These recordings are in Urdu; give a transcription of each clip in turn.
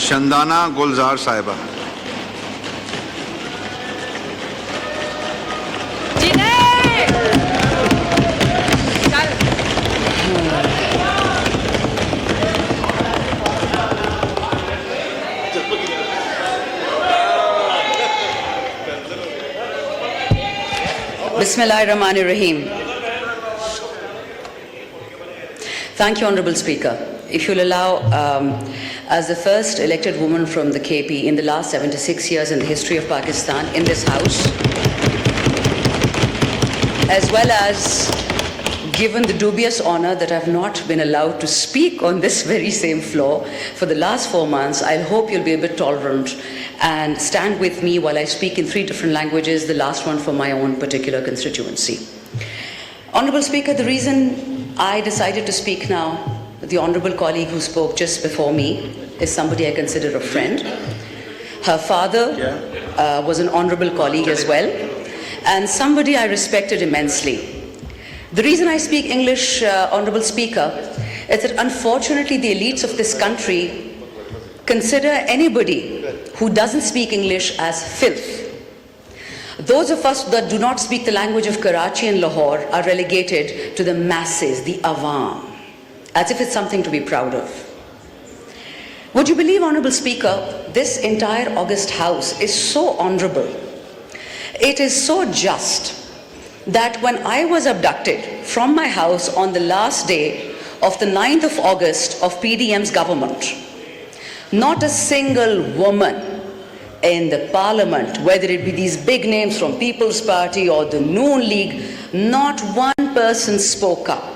شندانہ گلزار صاحبہ. Bismillahirrahmanirrahim. Thank you, Honorable Speaker. If you'll allow, as the first elected woman from the KP in the last 76 years in the history of Pakistan in this House, as well as given the dubious honor that I've not been allowed to speak on this very same floor for the last 4 months, I hope you'll be a bit tolerant and stand with me while I speak in 3 different languages, the last one for my own particular constituency. Honorable Speaker, the reason I decided to speak now, the honorable colleague who spoke just before me is somebody I consider a friend. Her father was an honorable colleague as well, and somebody I respected immensely. The reason I speak English, Honorable Speaker, is that unfortunately the elites of this country consider anybody who doesn't speak English as filth. Those of us that do not speak the language of Karachi and Lahore are relegated to the masses, the awam, as if it's something to be proud of. Would you believe, Honorable Speaker, this entire August House is so honorable, it is so just, that when I was abducted from my house on the last day of the 9th of August of PDM's government, not a single woman in the parliament, whether it be these big names from People's Party or the Noon League, not one person spoke up.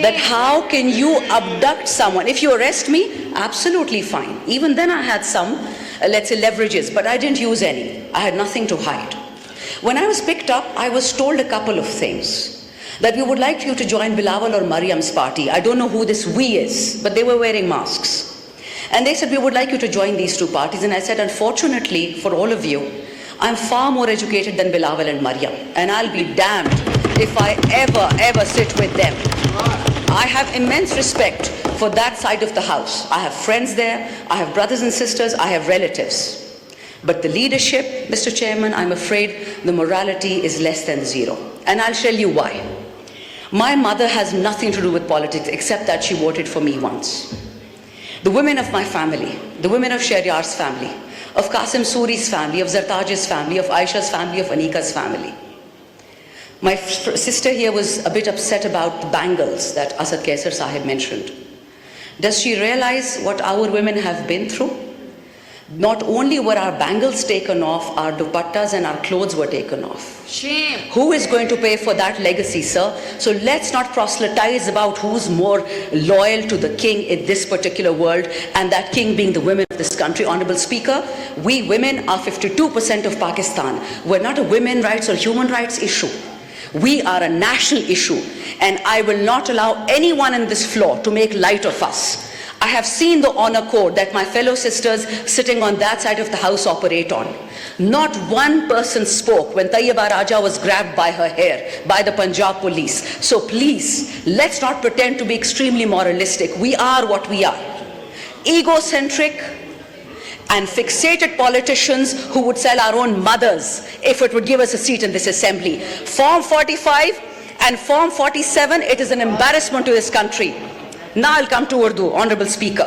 That how can you abduct someone? If you arrest me, absolutely fine. Even then I had some, let's say, leverages, but I didn't use any. I had nothing to hide. When I was picked up, I was told a couple of things. That we would like you to join Bilawal or Mariam's party. I don't know who this we is, but they were wearing masks. And they said, we would like you to join these 2 parties. And I said, unfortunately for all of you, I'm far more educated than Bilawal and Mariam. And I'll be damned if I ever sit with them. I have immense respect for that side of the house. I have friends there, I have brothers and sisters, I have relatives. But the leadership, Mr. Chairman, I'm afraid the morality is less than 0. And I'll tell you why. My mother has nothing to do with politics except that she voted for me once. The women of my family, the women of Shahryar's family, of Qasim Suri's family, of Zartaj's family, of Aisha's family, of Anika's family. My sister here was a bit upset about the bangles that Asad Kaisar Sahib mentioned. Does she realize what our women have been through? Not only were our bangles taken off, our dupattas and our clothes were taken off. Shame. Who is going to pay for that legacy, sir? So let's not proselytize about who's more loyal to the king in this particular world, and that king being the women of this country. Honorable Speaker, we women are 52% of Pakistan. We're not a women's rights or human rights issue. We are a national issue, and I will not allow anyone in this floor to make light of us. I have seen the honor code that my fellow sisters sitting on that side of the house operate on. Not one person spoke when Tayyiba Raja was grabbed by her hair by the Punjab police. So please, let's not pretend to be extremely moralistic. We are what we are. Egocentric and fixated politicians who would sell our own mothers if it would give us a seat in this assembly. Form 45 and Form 47, it is an embarrassment to this country. Now I'll come to Urdu, Honorable Speaker.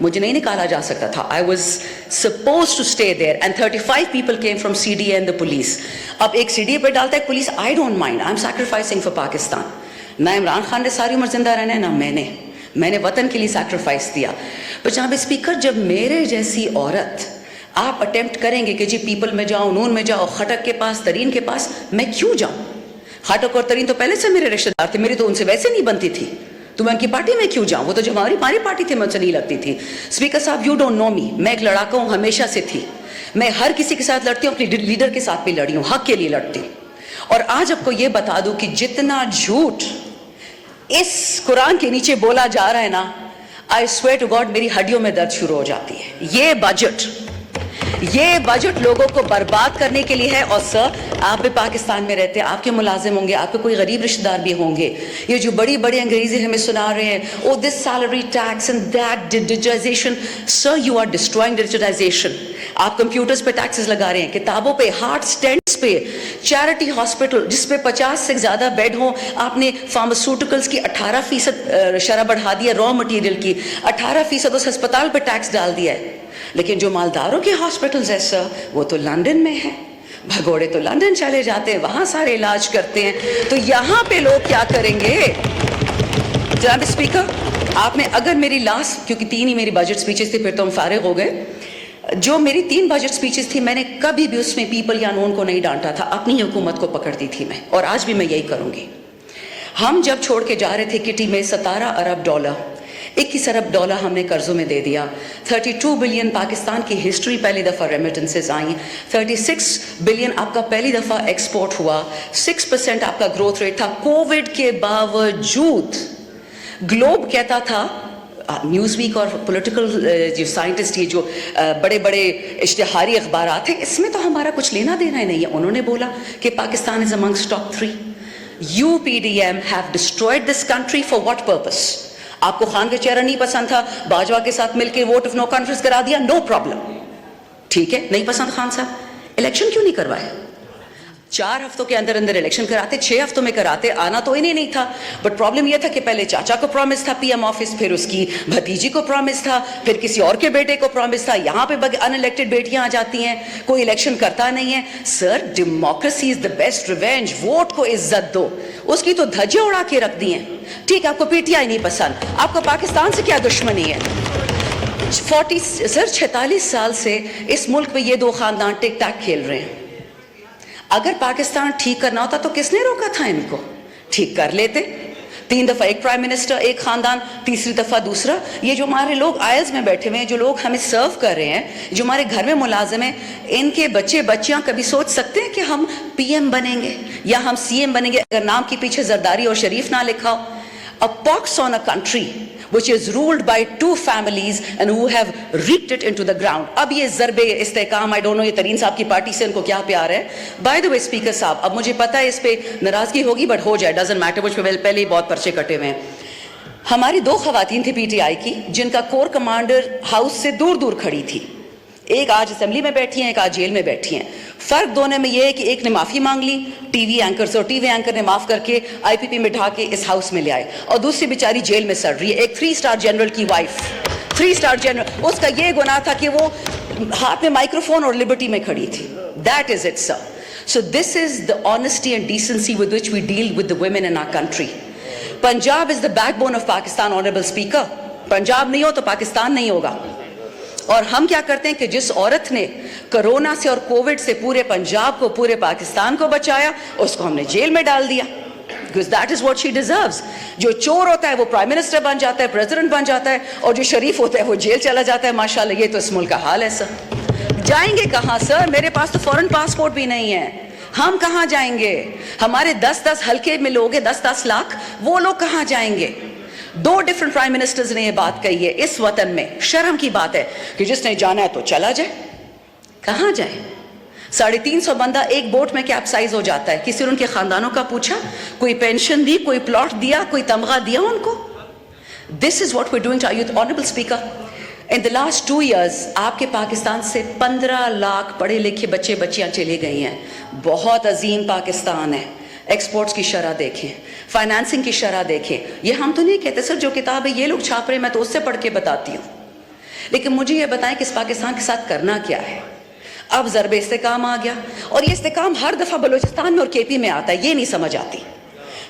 مجھے نہیں نکالا جا سکتا تھا. I was supposed to stay there and 35 people came from CDA and the police. اب ایک CDA پہ ڈالتا ہے police, I don't mind, I'm sacrificing for Pakistan. نہ عمران خان نے ساری عمر زندہ رہنا ہے, نہ میں نے وطن کے لیے سیکریفائس دیا. پر جناب اسپیکر, جب میرے جیسی عورت آپ اٹیمپٹ کریں گے کہ جی پیپل میں جاؤ, نون میں جاؤ, خٹک کے پاس, ترین کے پاس, میں کیوں جاؤں؟ خٹک اور ترین تو پہلے سے میرے رشتے دار تھے, میری تو ان سے ویسے نہیں بنتی تھی, تو میں ان کی پارٹی میں کیوں جاؤں؟ وہ تو جو ہماری پارٹی تھی میں ان سے نہیں لگتی تھی. اسپیکر صاحب, یو ڈونٹ نو می, میں ایک لڑاکا ہوں, ہمیشہ سے تھی. میں ہر کسی کے ساتھ لڑتی ہوں, اپنی لیڈر کے ساتھ بھی لڑی ہوں, حق کے لیے لڑتی ہوں. اور آج آپ کو یہ بتا دوں کہ جتنا جھوٹ اس قرآن کے نیچے بولا جا رہا ہے نا, I swear to God میری ہڈیوں میں درد شروع ہو جاتی ہے. یہ بجٹ لوگوں کو برباد کرنے کے لیے ہے. اور سر, آپ بھی پاکستان میں رہتے ہیں, آپ کے ملازم ہوں گے, آپ کے کوئی غریب رشتہ دار بھی ہوں گے. یہ جو بڑی انگریزی ہمیں سنا رہے ہیں, oh this salary tax and that digitization, sir you are destroying digitization. آپ کمپیوٹرز پہ ٹیکسز لگا رہے ہیں, کتابوں پہ, ہارٹ سٹینٹس پہ, چیریٹی ہاسپٹل جس پہ 50 سے زیادہ بیڈ ہوں, آپ نے فارماسیوٹیکلز کی 18% شرح بڑھا دی ہے, را مٹیریل کی 18% اس ہسپتال پہ ٹیکس ڈال دیا ہے. لیکن جو مالداروں کے ہاسپٹلز ہیں سر, وہ تو لندن میں ہیں, بھگوڑے تو لندن چلے جاتے ہیں, وہاں سارے علاج کرتے ہیں. تو یہاں پہ لوگ کیا کریں گے؟ جناب اسپیکر, آپ نے اگر میری لاسٹ, کیونکہ 3 ہی میری بجٹ سپیچز تھی, پھر تو ہم فارغ ہو گئے, جو میری 3 بجٹ سپیچز تھی, میں نے کبھی بھی اس میں پیپل یا نون کو نہیں ڈانٹا تھا, اپنی حکومت کو پکڑتی تھی میں, اور آج بھی میں یہی کروں گی. ہم جب چھوڑ کے جا رہے تھے کٹی میں $17 ارب, 21 ارب ڈالر ہم نے قرضوں میں دے دیا. 32 بلین پاکستان کی ہسٹری پہلی دفعہ ریمیٹنسز آئیں. 36 بلین آپ کا پہلی دفعہ ایکسپورٹ ہوا. 6% آپ کا گروتھ ریٹ تھا. کووڈ کے باوجود گلوب کہتا تھا, نیوز ویک اور پولیٹیکل جو سائنٹسٹ, یہ جو بڑے اشتہاری اخبارات ہیں, اس میں تو ہمارا کچھ لینا دینا ہی نہیں ہے. انہوں نے بولا کہ پاکستان از amongst top 3. UPDM have destroyed this country for what purpose? آپ کو خان کا چہرہ نہیں پسند تھا, باجوہ کے ساتھ مل کے ووٹ آف نو کانفیڈنس کرا دیا, نو پرابلم, ٹھیک ہے, نہیں پسند خان صاحب, الیکشن کیوں نہیں کروائے؟ 4 ہفتوں کے اندر الیکشن کراتے, 6 ہفتوں میں کراتے, آنا تو انہیں نہیں تھا. بٹ پرابلم یہ تھا کہ پہلے چاچا کو پرومس تھا PM آفس, پھر اس کی بھتیجی کو پرومس تھا, پھر کسی اور کے بیٹے کو پرومس تھا. یہاں پہ ان الیکٹڈ بیٹیاں آ جاتی ہیں, کوئی الیکشن کرتا نہیں ہے. Sir, democracy is the best revenge. Vote کو عزت دو, اس کی تو دھجیاں اڑا کے رکھ دی ہیں. ٹھیک ہے, آپ کو PTI نہیں پسند, آپ کو پاکستان سے کیا دشمنی ہے؟ 46 سال سے اس ملک میں یہ 2 خاندان ٹک ٹیک کھیل رہے ہیں. اگر پاکستان ٹھیک کرنا ہوتا تو کس نے روکا تھا ان کو؟ ٹھیک کر لیتے. 3 دفعہ ایک پرائم منسٹر, ایک خاندان, تیسری دفعہ دوسرا. یہ جو ہمارے لوگ آئلز میں بیٹھے ہوئے ہیں, جو لوگ ہمیں سرو کر رہے ہیں, جو ہمارے گھر میں ملازم ہیں, ان کے بچیاں کبھی سوچ سکتے ہیں کہ ہم PM بنیں گے یا ہم CM بنیں گے اگر نام کے پیچھے زرداری اور شریف نہ لکھا ہو؟ A pox on a country which is ruled by 2 families and who have reaped it into the ground. اب یہ ضرب استحکام, I don't know یہ ترین صاحب کی پارٹی سے ان کو کیا پیار ہے. By the way اسپیکر صاحب, اب مجھے پتا ہے اس پہ ناراضگی ہوگی, بٹ ہو جائے, doesn't matter, مجھ پہ پہلے ہی بہت پرچے کٹے ہوئے ہیں. ہماری 2 خواتین تھی PTI کی, جن کا کور کمانڈر ہاؤس سے دور کھڑی تھی. ایک آج اسمبلی میں بیٹھی ہیں, ایک آج جیل میں بیٹھی ہیں. فرق دونوں میں یہ ہے کہ ایک نے معافی مانگ لی ٹی وی اینکر سے, اور ٹی وی اینکر نے معاف کر کے IPP میں ڈھا کے اس ہاؤس میں لے آئے, اور دوسری بیچاری جیل میں سڑ رہی ہے. ایک 3 اسٹار جنرل کی وائف, 3 اسٹار جنرل, اس کا یہ گناہ تھا کہ وہ ہاتھ میں مائکروفون اور لبرٹی میں کھڑی تھی. That is it, sir. So this is the honesty and decency with which we deal with the women in our country. Punjab is the backbone of Pakistan, honorable speaker. Punjab نہیں ہو تو پاکستان نہیں ہوگا. اور ہم کیا کرتے ہیں کہ جس عورت نے کرونا سے اور کووڈ سے پورے پنجاب کو, پورے پاکستان کو بچایا, اس کو ہم نے جیل میں ڈال دیا. Because that is what she deserves. جو چور ہوتا ہے وہ پرائم منسٹر بن جاتا ہے, پریزیڈنٹ بن جاتا ہے, اور جو شریف ہوتا ہے وہ جیل چلا جاتا ہے. ماشاءاللہ, یہ تو اس ملک کا حال ہے سر. جائیں گے کہاں سر؟ میرے پاس تو فورن پاسپورٹ بھی نہیں ہے, ہم کہاں جائیں گے؟ ہمارے 10 حلقے میں لوگ ہیں, 10 لاکھ, وہ لوگ کہاں جائیں گے؟ 2 ڈفرنٹ پرائم منسٹرز نے یہ بات کہی ہے. اس وطن میں شرم کی بات ہے کہ جس نے جانا ہے تو چلا جائے. کہاں جائے؟ 350 بندہ ایک بوٹ میں کیپسائز ہو جاتا ہے. کسی نے ان کے خاندانوں کا پوچھا؟ کوئی پینشن دی, کوئی پلاٹ دیا, کوئی تمغہ دیا ان کو؟ This is what we're doing to our youth. Honorable Speaker, in the last 2 years آپ کے پاکستان سے 15 لاکھ پڑھے لکھے بچیاں چلے گئی ہیں. بہت عظیم پاکستان ہے. ایکسپورٹس کی شرح دیکھیں, فائنانسنگ کی شرح دیکھیں. یہ ہم تو نہیں کہتے سر, جو کتاب ہے یہ لوگ چھاپ رہے ہیں, میں تو اس سے پڑھ کے بتاتی ہوں. لیکن مجھے یہ بتائیں کہ اس پاکستان کے ساتھ کرنا کیا ہے. اب ضرب استحکام آ گیا, اور یہ استحکام ہر دفعہ بلوچستان میں اور کے پی میں آتا ہے, یہ نہیں سمجھ آتی.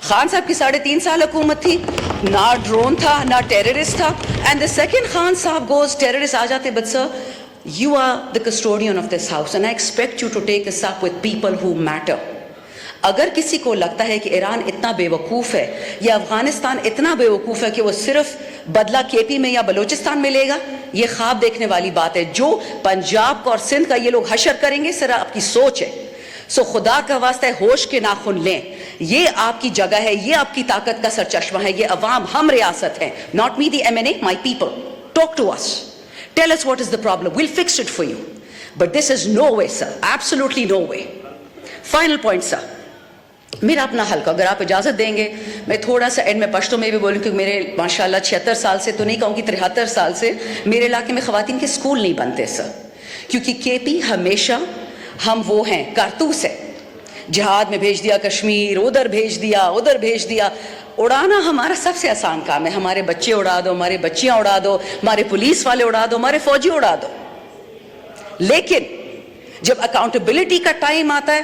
خان صاحب کی 3.5 سال حکومت تھی, نہ ڈرون تھا نہ ٹیررسٹ تھا, اینڈ دا سیکنڈ خان صاحب گوز, ٹیررسٹ آ جاتے. But sir, you are the custodian of this house and I expect you to take this up with people who matter. اگر کسی کو لگتا ہے کہ ایران اتنا بے وقوف ہے یا افغانستان اتنا بے وقوف ہے کہ وہ صرف بدلہ کے پی میں یا بلوچستان میں لے گا, یہ خواب دیکھنے والی بات ہے. جو پنجاب کا اور سندھ کا یہ لوگ حشر کریں گے, سر آپ کی سوچ ہے. سو خدا کا واسطہ ہے, ہوش کے ناخن لیں. یہ آپ کی جگہ ہے, یہ آپ کی طاقت کا سرچشمہ ہے. یہ عوام, ہم ریاست ہیں, not me the MNA, my people. Talk to us. Tell us what is the problem. We'll fix it for you. But this is no way, sir. Absolutely no way. Final point, sir. میرا اپنا حلقہ, اگر آپ اجازت دیں گے میں تھوڑا سا اینڈ میں پشتوں میں بھی بولوں, کہ میرے ماشاءاللہ 76 سال سے تو نہیں کہوں گی, 73 سال سے میرے علاقے میں خواتین کے اسکول نہیں بنتے سر. کیونکہ کے پی ہمیشہ ہم وہ ہیں, کارتوس ہے. جہاد میں بھیج دیا کشمیر, ادھر بھیج دیا, ادھر بھیج دیا. اڑانا ہمارا سب سے آسان کام ہے. ہمارے بچے اڑا دو, ہمارے بچیاں اڑا دو, ہمارے پولیس والے اڑا دو, ہمارے فوجی اڑا دو. لیکن جب اکاؤنٹیبلٹی کا ٹائم آتا ہے,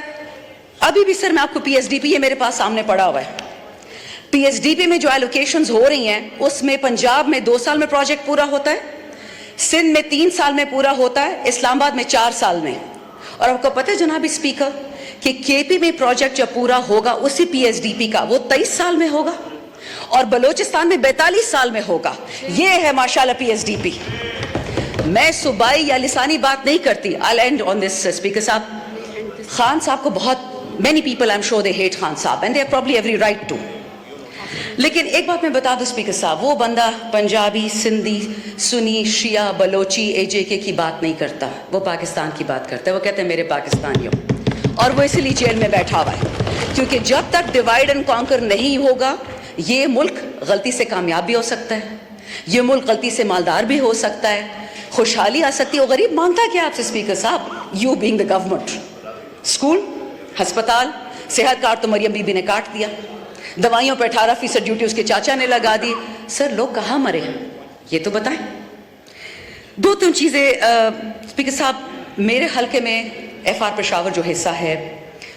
ابھی بھی سر میں آپ کو پی ایس ڈی پی, یہ میرے پاس سامنے پڑا ہوا ہے, پی ایس ڈی پی میں جو ایلوکیشنز ہو رہی ہیں اس میں پنجاب میں 2 سال میں پروجیکٹ پورا ہوتا ہے, سندھ میں 3 سال میں پورا ہوتا ہے, اسلام آباد میں 4 سال میں. اور آپ کو پتہ ہے جناب اسپیکر کہ کے پی میں پروجیکٹ جب پورا ہوگا اسی پی ایس ڈی پی کا, وہ 23 سال میں ہوگا, اور بلوچستان میں 42 سال میں ہوگا. یہ ہے ماشاءاللہ پی ایس ڈی پی. میں صوبائی یا لسانی بات نہیں کرتی. I'll end on this, speaker صاحب. خان صاحب کو بہت, many people I'm sure they hate Khan صاحب and they have probably every right to. لیکن ایک بات میں بتا دوں اسپیکر صاحب, وہ بندہ پنجابی, سندھی, سنی, شیعہ, بلوچی, اے جے کے کی بات نہیں کرتا, وہ پاکستان کی بات کرتا ہے. وہ کہتے ہیں میرے پاکستانیوں, اور وہ اسی لیے جیل میں بیٹھا ہوا ہے. کیونکہ جب تک ڈیوائڈ اینڈ کانکر نہیں ہوگا, یہ ملک غلطی سے کامیاب بھی ہو سکتا ہے, یہ ملک غلطی سے مالدار بھی ہو سکتا ہے, خوشحالی آ سکتی ہے. وہ غریب مانگتا کیا آپ سے اسپیکر صاحب, you being the government. School, ہسپتال, صحت کارڈ تو مریم بی بی نے کاٹ دیا, دوائیوں پہ 18% ڈیوٹی اس کے چاچا نے لگا دی. سر لوگ کہاں مرے ہیں یہ تو بتائیں. 2-3 چیزیں اسپیکر صاحب. میرے حلقے میں ایف آر پشاور جو حصہ ہے,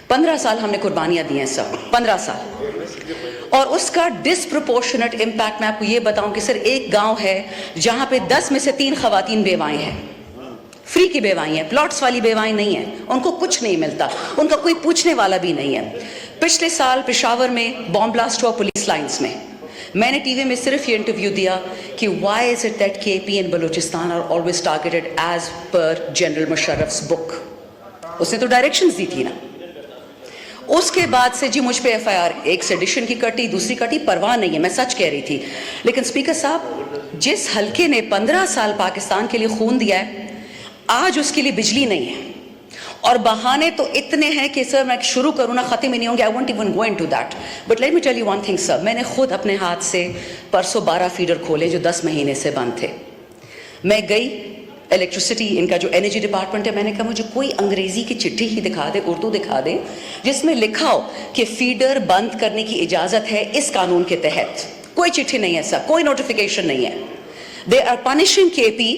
15 سال ہم نے قربانیاں دی ہیں سر, 15 سال. اور اس کا ڈسپروپورشنٹ امپیکٹ میں آپ کو یہ بتاؤں کہ سر ایک گاؤں ہے جہاں پہ 10 میں سے 3 خواتین بیوائیں ہیں, فری کی بیوائیں ہیں, پلاٹس والی بیوائیں نہیں ہیں, ان کو کچھ نہیں ملتا, ان کا کوئی پوچھنے والا بھی نہیں ہے. پچھلے سال پشاور میں بام بلاسٹ ہوا پولیس لائنز میں. میں نے ٹی وی میں صرف یہ انٹرویو دیا کہ Y is it that K P and Balochistan are always targeted as per General Musharraf's book. اس نے تو ڈائریکشنز دی تھی نا. اس کے بعد سے جی مجھ پہ ایف آئی آر, ایک سیڈیشن کی کٹی, دوسری کٹی, پرواہ نہیں ہے, میں سچ کہہ رہی تھی. لیکن اسپیکر صاحب, جس حلقے نے 15 سال پاکستان کے لیے خون دیا ہے, آج اس کے لیے بجلی نہیں ہے. اور بہانے تو اتنے ہیں کہ سر میں شروع کروں نا ختم ہی نہیں ہوں گے. I won't even go into that. But let me tell you one thing sir, میں نے خود اپنے ہاتھ سے پرسوں 12 فیڈر کھولے جو 10 مہینے سے بند تھے. میں گئی الیکٹریسٹی, ان کا جو انرجی ڈپارٹمنٹ ہے, میں نے کہا مجھے کوئی انگریزی کی چٹھی ہی دکھا دے, اردو دکھا دے, جس میں لکھا ہو کہ فیڈر بند کرنے کی اجازت ہے اس قانون کے تحت. کوئی چٹھی نہیں ہے سر, کوئی نوٹیفیکیشن نہیں ہے. They are punishing KP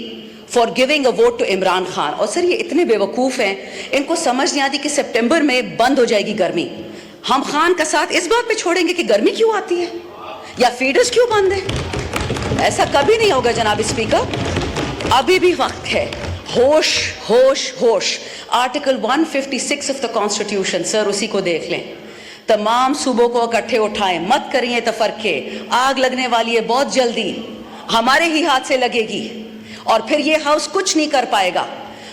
for giving a vote to Imran Khan. اور سر یہ اتنے بے وقوف ہیں, ان کو سمجھ نہیں آتی کہ سپٹمبر میں بند ہو جائے گی گرمی. ہم خان کا ساتھ اس بات پہ چھوڑیں گے کہ گرمی کیوں آتی ہے یا فیڈرز کیوں بند ہیں. ایسا کبھی نہیں ہوگا جناب اسپیکر. ابھی بھی وقت ہے. ہوش ہوش ہوش. آرٹیکل 156 آف دا کانسٹیٹیوشن سر, اسی کو دیکھ لیں. تمام صوبوں کو اکٹھے اٹھائیں, مت کریے تفرقے. آگ لگنے والی ہے بہت جلدی, ہمارے ہی ہاتھ سے لگے گی, اور پھر یہ ہاؤس کچھ نہیں کر پائے گا.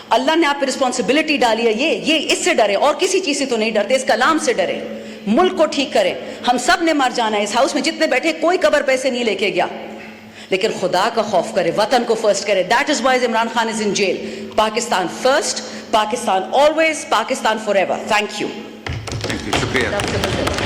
اللہ نے آپ پہ رسپانسبلٹی ڈالی ہے, یہ اس سے ڈرے, اور کسی چیز سے تو نہیں ڈرتے, اس کلام سے ڈرے. ملک کو ٹھیک کریں. ہم سب نے مر جانا ہے, اس ہاؤس میں جتنے بیٹھے کوئی قبر پیسے نہیں لے کے گیا, لیکن خدا کا خوف کرے, وطن کو فرسٹ کرے. That is why Imran Khan is in jail. Pakistan first, Pakistan always, Pakistan forever. Thank you. شکریہ.